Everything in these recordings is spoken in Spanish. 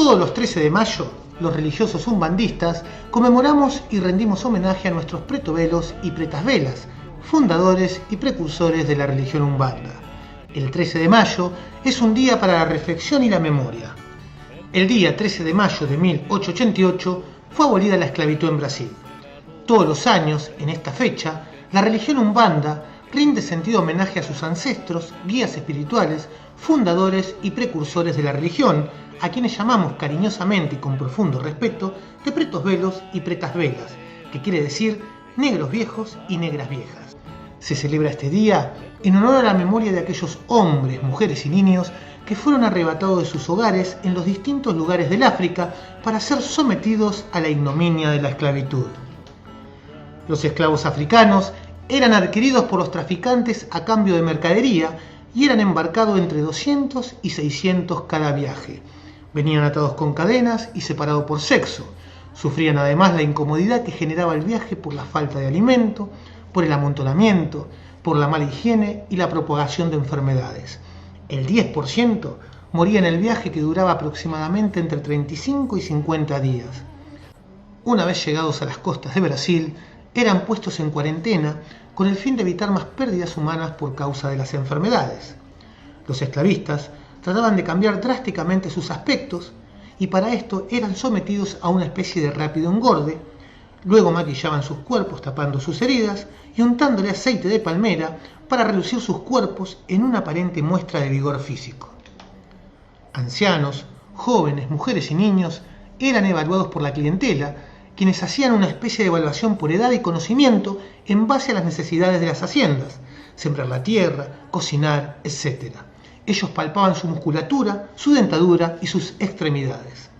Todos los 13 de mayo, los religiosos umbandistas conmemoramos y rendimos homenaje a nuestros pretovelos y pretasvelas, fundadores y precursores de la religión umbanda. El 13 de mayo es un día para la reflexión y la memoria. El día 13 de mayo de 1888 fue abolida la esclavitud en Brasil. Todos los años, en esta fecha, la religión umbanda rinde sentido homenaje a sus ancestros, guías espirituales, fundadores y precursores de la religión, a quienes llamamos cariñosamente y con profundo respeto de pretos velos y pretas velas, que quiere decir negros viejos y negras viejas. Se celebra este día en honor a la memoria de aquellos hombres, mujeres y niños que fueron arrebatados de sus hogares en los distintos lugares del África para ser sometidos a la ignominia de la esclavitud. Los esclavos africanos eran adquiridos por los traficantes a cambio de mercadería y eran embarcados entre 200 y 600 cada viaje. Venían atados con cadenas y separados por sexo. Sufrían además la incomodidad que generaba el viaje por la falta de alimento, por el amontonamiento, por la mala higiene y la propagación de enfermedades. El 10% moría en el viaje, que duraba aproximadamente entre 35 y 50 días. Una vez llegados a las costas de Brasil, eran puestos en cuarentena con el fin de evitar más pérdidas humanas por causa de las enfermedades. Los esclavistas trataban de cambiar drásticamente sus aspectos y para esto eran sometidos a una especie de rápido engorde. Luego maquillaban sus cuerpos tapando sus heridas y untándole aceite de palmera para reducir sus cuerpos en una aparente muestra de vigor físico. Ancianos, jóvenes, mujeres y niños eran evaluados por la clientela, quienes hacían una especie de evaluación por edad y conocimiento en base a las necesidades de las haciendas, sembrar la tierra, cocinar, etc. Ellos palpaban su musculatura, su dentadura y sus extremidades.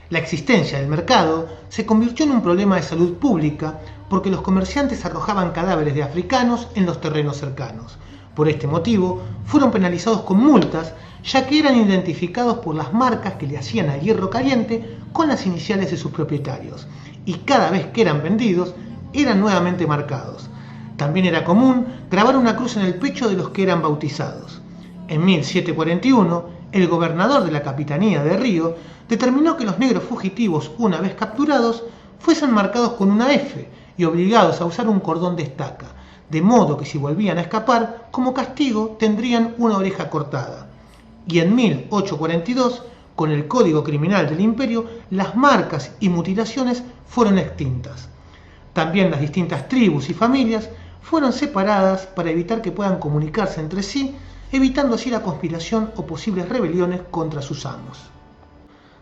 La existencia del mercado se convirtió en un problema de salud pública porque los comerciantes arrojaban cadáveres de africanos en los terrenos cercanos. Por este motivo, fueron penalizados con multas, ya que eran identificados por las marcas que le hacían al hierro caliente con las iniciales de sus propietarios, y cada vez que eran vendidos, eran nuevamente marcados. También era común grabar una cruz en el pecho de los que eran bautizados. En 1741, el gobernador de la Capitanía de Río determinó que los negros fugitivos, una vez capturados, fuesen marcados con una F y obligados a usar un cordón de estaca, de modo que si volvían a escapar, como castigo tendrían una oreja cortada. Y en 1842, con el Código Criminal del Imperio, las marcas y mutilaciones fueron extintas. También las distintas tribus y familias fueron separadas para evitar que puedan comunicarse entre sí, evitando así la conspiración o posibles rebeliones contra sus amos.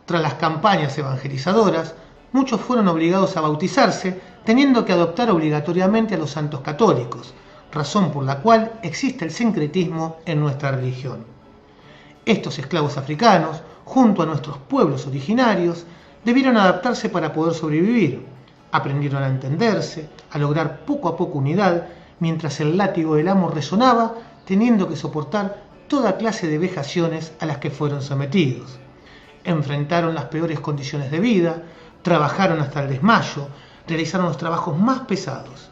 Tras las campañas evangelizadoras, muchos fueron obligados a bautizarse, teniendo que adoptar obligatoriamente a los santos católicos, razón por la cual existe el sincretismo en nuestra religión. Estos esclavos africanos, junto a nuestros pueblos originarios, debieron adaptarse para poder sobrevivir. Aprendieron a entenderse, a lograr poco a poco unidad, mientras el látigo del amo resonaba, teniendo que soportar toda clase de vejaciones a las que fueron sometidos. Enfrentaron las peores condiciones de vida, trabajaron hasta el desmayo, realizaron los trabajos más pesados,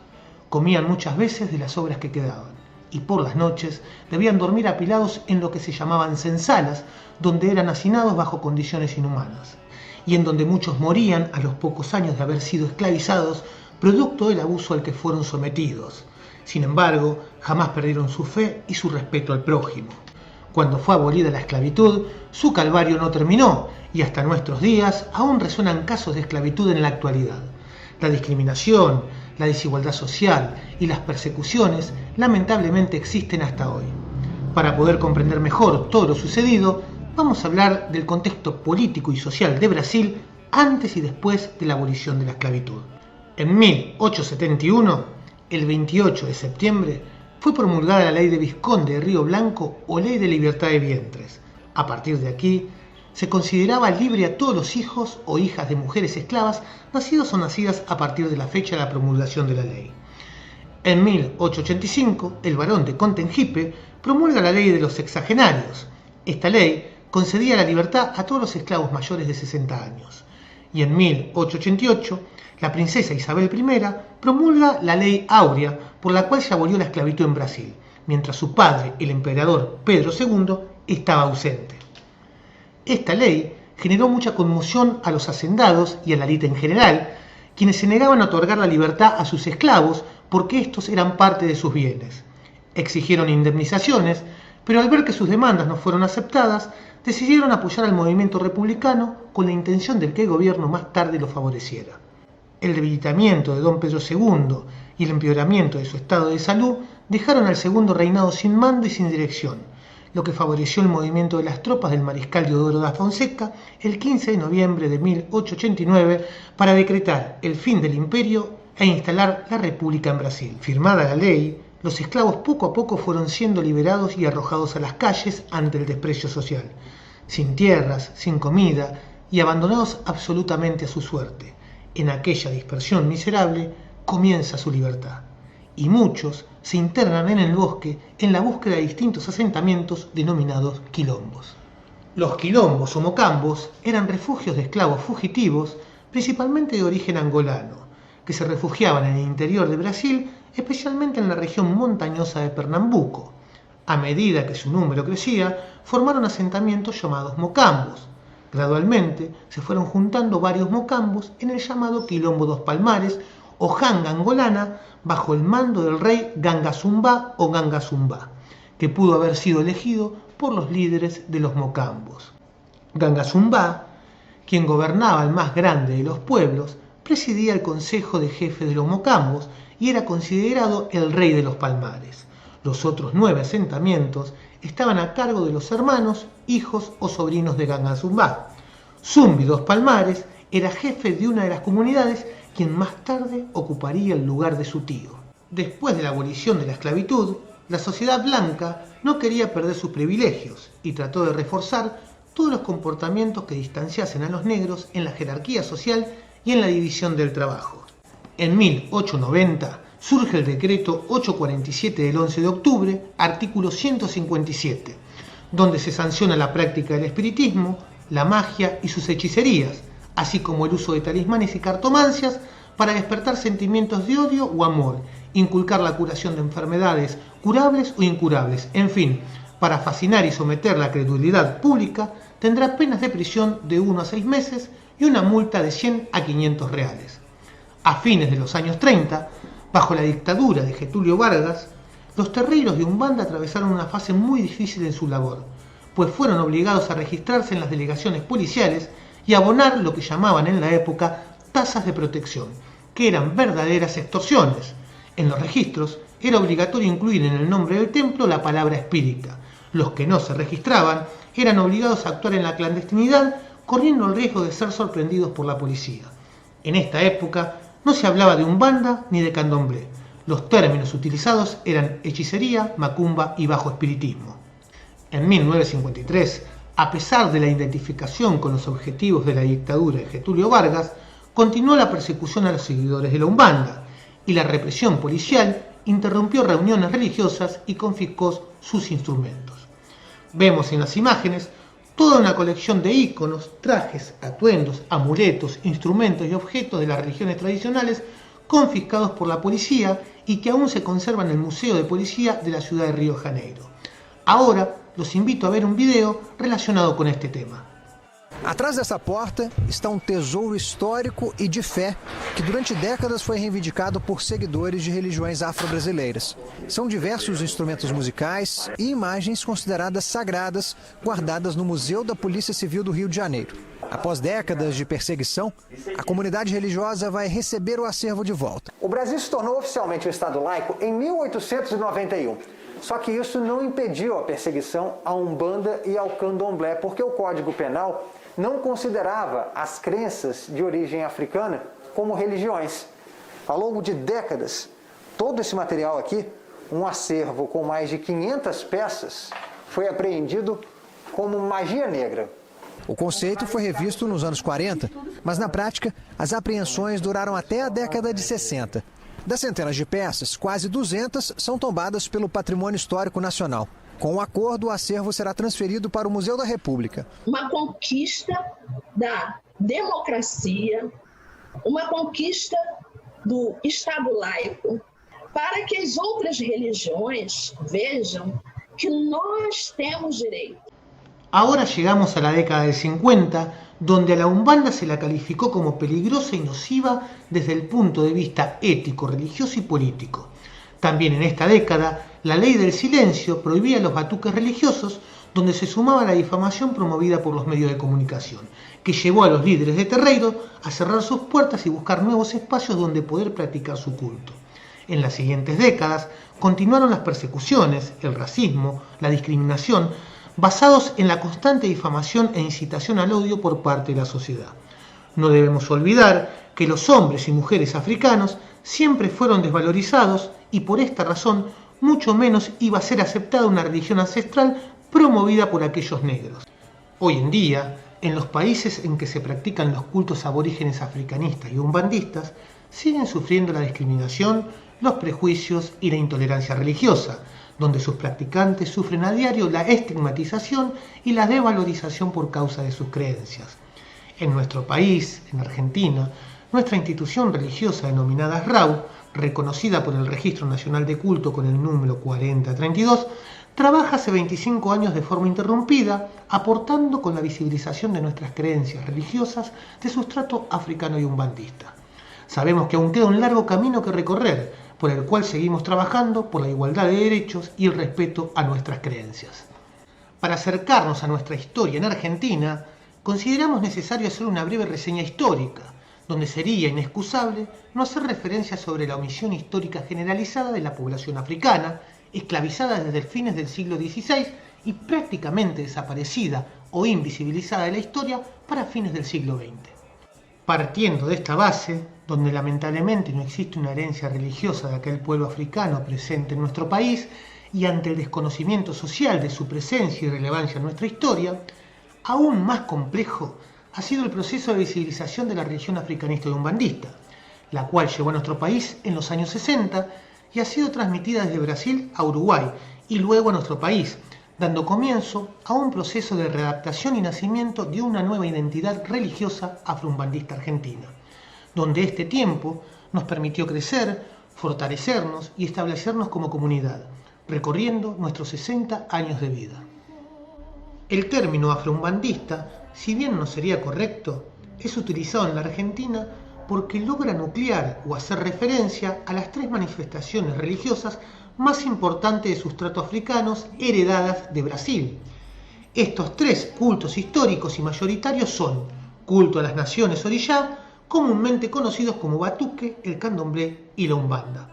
comían muchas veces de las sobras que quedaban, y por las noches debían dormir apilados en lo que se llamaban senzalas, donde eran hacinados bajo condiciones inhumanas, y en donde muchos morían a los pocos años de haber sido esclavizados, producto del abuso al que fueron sometidos. Sin embargo, jamás perdieron su fe y su respeto al prójimo. Cuando fue abolida la esclavitud, su calvario no terminó, y hasta nuestros días aún resuenan casos de esclavitud en la actualidad. La discriminación, la desigualdad social y las persecuciones lamentablemente existen hasta hoy. Para poder comprender mejor todo lo sucedido, vamos a hablar del contexto político y social de Brasil antes y después de la abolición de la esclavitud. En 1871, el 28 de septiembre, fue promulgada la Ley de Vizconde de Río Blanco o Ley de Libertad de Vientres. A partir de aquí, se consideraba libre a todos los hijos o hijas de mujeres esclavas nacidos o nacidas a partir de la fecha de la promulgación de la ley. En 1885, el barón de Contengippe promulga la Ley de los Sexagenarios. Esta ley concedía la libertad a todos los esclavos mayores de 60 años. Y en 1888, la princesa Isabel I promulga la Ley Áurea, por la cual se abolió la esclavitud en Brasil, mientras su padre, el emperador Pedro II, estaba ausente. Esta ley generó mucha conmoción a los hacendados y a la élite en general, quienes se negaban a otorgar la libertad a sus esclavos porque estos eran parte de sus bienes. Exigieron indemnizaciones, pero al ver que sus demandas no fueron aceptadas, decidieron apoyar al movimiento republicano con la intención de que el gobierno más tarde lo favoreciera. El debilitamiento de don Pedro II y el empeoramiento de su estado de salud dejaron al segundo reinado sin mando y sin dirección, lo que favoreció el movimiento de las tropas del mariscal Deodoro da Fonseca el 15 de noviembre de 1889 para decretar el fin del imperio e instalar la república en Brasil. Firmada la ley, los esclavos poco a poco fueron siendo liberados y arrojados a las calles ante el desprecio social, sin tierras, sin comida y abandonados absolutamente a su suerte. En aquella dispersión miserable comienza su libertad, y muchos se internan en el bosque en la búsqueda de distintos asentamientos denominados quilombos. Los quilombos o mocambos eran refugios de esclavos fugitivos, principalmente de origen angolano, que se refugiaban en el interior de Brasil, especialmente en la región montañosa de Pernambuco. A medida que su número crecía, formaron asentamientos llamados mocambos. Gradualmente se fueron juntando varios mocambos en el llamado Quilombo dos Palmares o Janga angolana bajo el mando del rey Gangazumba o Gangazumba, que pudo haber sido elegido por los líderes de los mocambos. Gangazumba, quien gobernaba el más grande de los pueblos, presidía el consejo de jefes de los mocambos y era considerado el rey de los palmares. Los otros 9 asentamientos estaban a cargo de los hermanos, hijos o sobrinos de Gangazumba. Zumbi dos Palmares era jefe de una de las comunidades, quien más tarde ocuparía el lugar de su tío. Después de la abolición de la esclavitud, la sociedad blanca no quería perder sus privilegios y trató de reforzar todos los comportamientos que distanciasen a los negros en la jerarquía social y en la división del trabajo. En 1890 surge el decreto 847 del 11 de octubre, artículo 157, donde se sanciona la práctica del espiritismo, la magia y sus hechicerías, así como el uso de talismanes y cartomancias para despertar sentimientos de odio o amor, inculcar la curación de enfermedades curables o incurables, en fin, para fascinar y someter la credulidad pública, tendrá penas de prisión de 1 a 6 meses y una multa de 100 a 500 reales. A fines de los años 30, bajo la dictadura de Getúlio Vargas, los terreiros de Umbanda atravesaron una fase muy difícil en su labor, pues fueron obligados a registrarse en las delegaciones policiales y abonar lo que llamaban en la época tasas de protección, que eran verdaderas extorsiones. En los registros era obligatorio incluir en el nombre del templo la palabra espírita. Los que no se registraban eran obligados a actuar en la clandestinidad, corriendo el riesgo de ser sorprendidos por la policía. En esta época no se hablaba de umbanda ni de candomblé. Los términos utilizados eran hechicería, macumba y bajo espiritismo. En 1953, a pesar de la identificación con los objetivos de la dictadura de Getúlio Vargas, continuó la persecución a los seguidores de la Umbanda y la represión policial interrumpió reuniones religiosas y confiscó sus instrumentos. Vemos en las imágenes toda una colección de íconos, trajes, atuendos, amuletos, instrumentos y objetos de las religiones tradicionales confiscados por la policía y que aún se conservan en el Museo de Policía de la ciudad de Río de Janeiro. Ahora los invito a ver un video relacionado con este tema. Atrás dessa porta está um tesouro histórico e de fé que durante décadas foi reivindicado por seguidores de religiões afro-brasileiras. São diversos instrumentos musicais e imagens consideradas sagradas guardadas no Museu da Polícia Civil do Rio de Janeiro. Após décadas de perseguição, a comunidade religiosa vai receber o acervo de volta. O Brasil se tornou oficialmente um Estado laico em 1891. Só que isso não impediu a perseguição à Umbanda e ao Candomblé, porque o Código Penal não considerava as crenças de origem africana como religiões. Ao longo de décadas, todo esse material aqui, um acervo com mais de 500 peças, foi apreendido como magia negra. O conceito foi revisto nos anos 40, mas na prática as apreensões duraram até a década de 60. Das centenas de peças, quase 200 são tombadas pelo Patrimônio Histórico Nacional. Com o acordo, o acervo será transferido para o Museu da República. Uma conquista da democracia, uma conquista do Estado laico, para que as outras religiões vejam que nós temos direito. Ahora llegamos a la década del 50, donde a la Umbanda se la calificó como peligrosa y nociva desde el punto de vista ético, religioso y político. También en esta década, la ley del silencio prohibía los batuques religiosos, donde se sumaba la difamación promovida por los medios de comunicación, que llevó a los líderes de Terreiro a cerrar sus puertas y buscar nuevos espacios donde poder practicar su culto. En las siguientes décadas continuaron las persecuciones, el racismo, la discriminación, basados en la constante difamación e incitación al odio por parte de la sociedad. No debemos olvidar que los hombres y mujeres africanos siempre fueron desvalorizados y por esta razón mucho menos iba a ser aceptada una religión ancestral promovida por aquellos negros. Hoy en día, en los países en que se practican los cultos aborígenes africanistas y umbandistas, siguen sufriendo la discriminación, los prejuicios y la intolerancia religiosa, donde sus practicantes sufren a diario la estigmatización y la desvalorización por causa de sus creencias. En nuestro país, en Argentina, nuestra institución religiosa denominada RAU, reconocida por el Registro Nacional de Culto con el número 4032, trabaja hace 25 años de forma interrumpida, aportando con la visibilización de nuestras creencias religiosas de sustrato africano y umbandista. Sabemos que aún queda un largo camino que recorrer, por el cual seguimos trabajando por la igualdad de derechos y el respeto a nuestras creencias. Para acercarnos a nuestra historia en Argentina, consideramos necesario hacer una breve reseña histórica, donde sería inexcusable no hacer referencia sobre la omisión histórica generalizada de la población africana, esclavizada desde fines del siglo XVI y prácticamente desaparecida o invisibilizada de la historia para fines del siglo XX. Partiendo de esta base, donde lamentablemente no existe una herencia religiosa de aquel pueblo africano presente en nuestro país y ante el desconocimiento social de su presencia y relevancia en nuestra historia, aún más complejo ha sido el proceso de visibilización de la religión africanista y umbandista, la cual llegó a nuestro país en los años 60 y ha sido transmitida desde Brasil a Uruguay y luego a nuestro país, dando comienzo a un proceso de readaptación y nacimiento de una nueva identidad religiosa afroumbandista argentina, donde este tiempo nos permitió crecer, fortalecernos y establecernos como comunidad, recorriendo nuestros 60 años de vida. El término afroumbandista, si bien no sería correcto, es utilizado en la Argentina porque logra nuclear o hacer referencia a las tres manifestaciones religiosas más importantes de sustrato africanos heredadas de Brasil. Estos tres cultos históricos y mayoritarios son culto a las naciones orillá, comúnmente conocidos como batuque, el candomblé y la umbanda.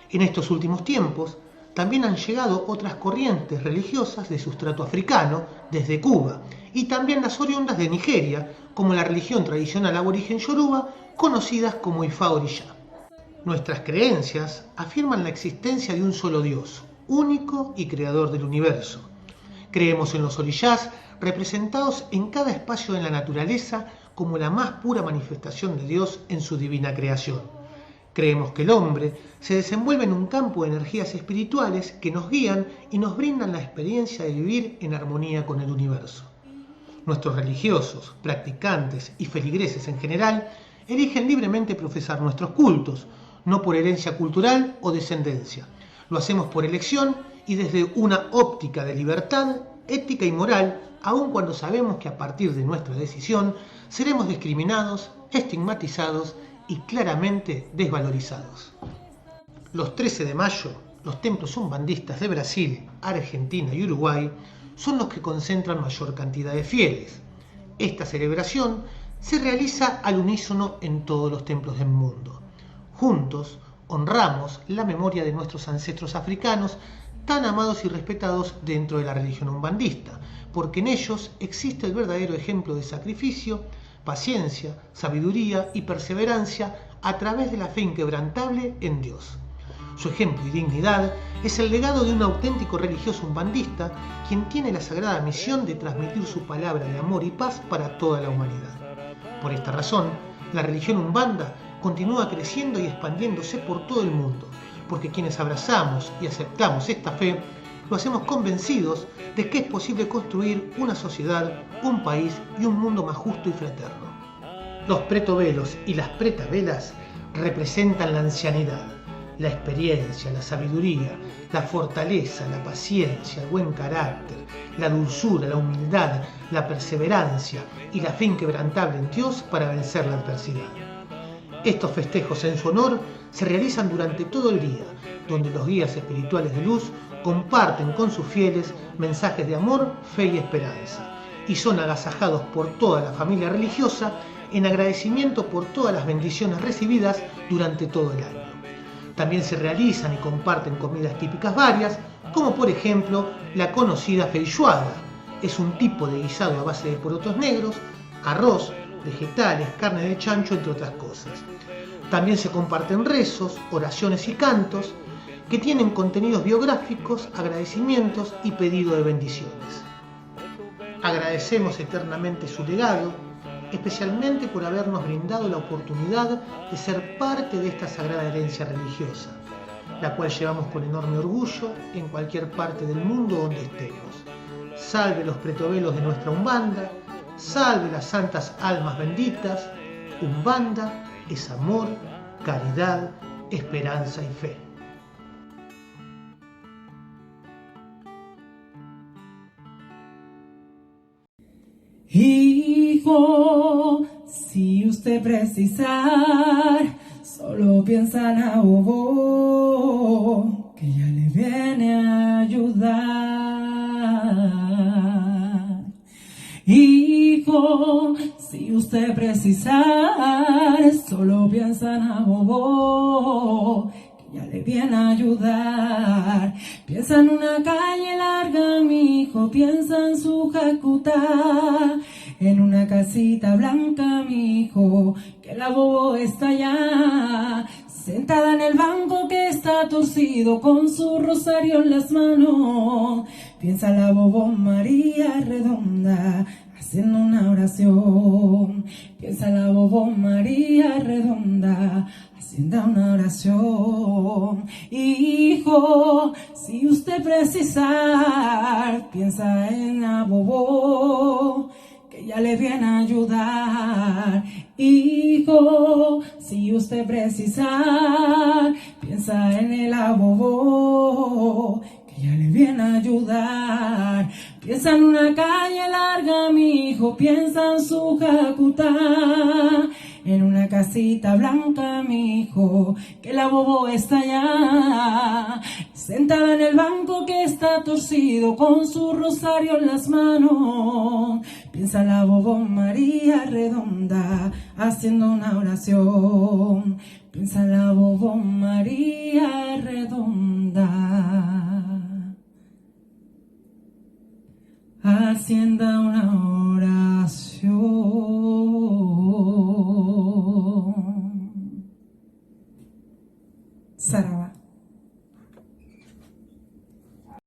En estos últimos tiempos, también han llegado otras corrientes religiosas de sustrato africano desde Cuba y también las oriundas de Nigeria, como la religión tradicional aborigen yoruba, conocidas como Ifá Orishá. Nuestras creencias afirman la existencia de un solo Dios, único y creador del universo. Creemos en los orishás representados en cada espacio de la naturaleza como la más pura manifestación de Dios en su divina creación. Creemos que el hombre se desenvuelve en un campo de energías espirituales que nos guían y nos brindan la experiencia de vivir en armonía con el universo. Nuestros religiosos, practicantes y feligreses en general eligen libremente profesar nuestros cultos, no por herencia cultural o descendencia. Lo hacemos por elección y desde una óptica de libertad, ética y moral, aun cuando sabemos que a partir de nuestra decisión seremos discriminados, estigmatizados y claramente desvalorizados. Los 13 de mayo, los templos umbandistas de Brasil, Argentina y Uruguay son los que concentran mayor cantidad de fieles. Esta celebración se realiza al unísono en todos los templos del mundo. Juntos honramos la memoria de nuestros ancestros africanos tan amados y respetados dentro de la religión umbandista, porque en ellos existe el verdadero ejemplo de sacrificio, paciencia, sabiduría y perseverancia a través de la fe inquebrantable en Dios. Su ejemplo y dignidad es el legado de un auténtico religioso umbandista, quien tiene la sagrada misión de transmitir su palabra de amor y paz para toda la humanidad. Por esta razón, la religión umbanda continúa creciendo y expandiéndose por todo el mundo, porque quienes abrazamos y aceptamos esta fe, lo hacemos convencidos de que es posible construir una sociedad, un país y un mundo más justo y fraterno. Los pretovelos y las pretavelas representan la ancianidad, la experiencia, la sabiduría, la fortaleza, la paciencia, el buen carácter, la dulzura, la humildad, la perseverancia y la fe inquebrantable en Dios para vencer la adversidad. Estos festejos en su honor se realizan durante todo el día, donde los guías espirituales de luz comparten con sus fieles mensajes de amor, fe y esperanza, y son agasajados por toda la familia religiosa en agradecimiento por todas las bendiciones recibidas durante todo el año. También se realizan y comparten comidas típicas varias, como por ejemplo la conocida feijoada. Es un tipo de guisado a base de porotos negros, arroz, vegetales, carne de chancho, entre otras cosas. También se comparten rezos, oraciones y cantos que tienen contenidos biográficos, agradecimientos y pedido de bendiciones. Agradecemos eternamente su legado, especialmente por habernos brindado la oportunidad de ser parte de esta sagrada herencia religiosa, la cual llevamos con enorme orgullo en cualquier parte del mundo donde estemos. Salve los pretovelos de nuestra Umbanda, salve las santas almas benditas. Umbanda es amor, caridad, esperanza y fe. Hijo, si usted precisar, solo piensa en a Bobo, que ya le viene a ayudar. Hijo, si usted precisar, solo piensa en a Bobo, que ya le viene a ayudar. Piensa en una calle larga, mi hijo, piensa en su Jacutá, en una casita blanca, mi hijo, que la Bobo está allá, sentada en el banco que está torcido con su rosario en las manos. Piensa la Bobo María redonda, haciendo una oración. Piensa la Bobo María redonda, haciendo una oración. Hijo, si usted precisar, piensa en la Bobo, que ya le viene a ayudar. Hijo, si usted precisar, piensa en el abobo, que ya le viene a ayudar. Piensa en una calle larga, mi hijo, piensa en su Jacutá, en una casita blanca, mi hijo, que la Bobo está allá, sentada en el banco que está torcido con su rosario en las manos. Piensa la Bobo María redonda, haciendo una oración. Piensa la Bobo María redonda, haciendo una oración.